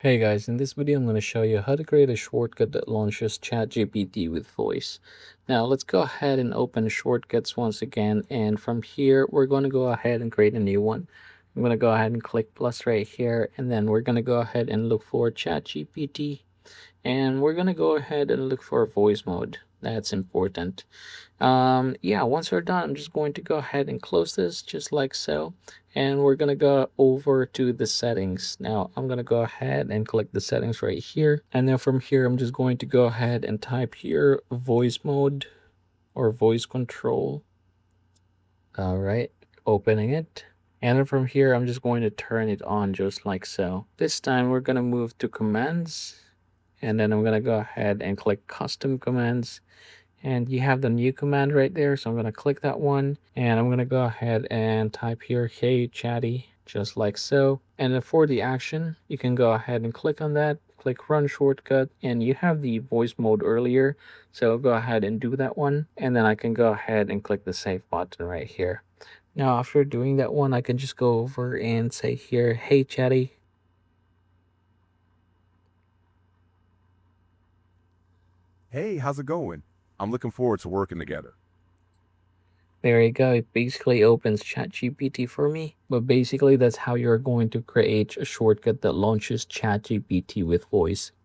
Hey guys, in this video I'm going to show you how to create a shortcut that launches ChatGPT with voice. Now let's go ahead and open shortcuts once again, and from here we're going to go ahead and create a new one. I'm going to go ahead and click plus right here, and then we're going to go ahead and look for ChatGPT, and we're going to go ahead and look for voice mode. That's important. Yeah, once we're done, I'm just going to go ahead and close this just like so, and we're gonna go over to the settings. Now I'm gonna go ahead and click the settings right here, and then from here I'm just going to go ahead and type here voice mode or voice control. All right, opening it. And then from here, I'm just going to turn it on just like so. This time we're gonna move to commands, and then I'm gonna go ahead and click custom commands. And you have the new command right there, so I'm going to click that one, and I'm going to go ahead and type here hey chatty, just like so. And then for the action, you can go ahead and click on that, click run shortcut, and you have the voice mode earlier, so go ahead and do that one, and then I can go ahead and click the save button right here. Now after doing that one, I can just go over and say here hey chatty. Hey, how's it going? I'm looking forward to working together. There you go. It basically opens ChatGPT for me. But basically, that's how you're going to create a shortcut that launches ChatGPT with voice.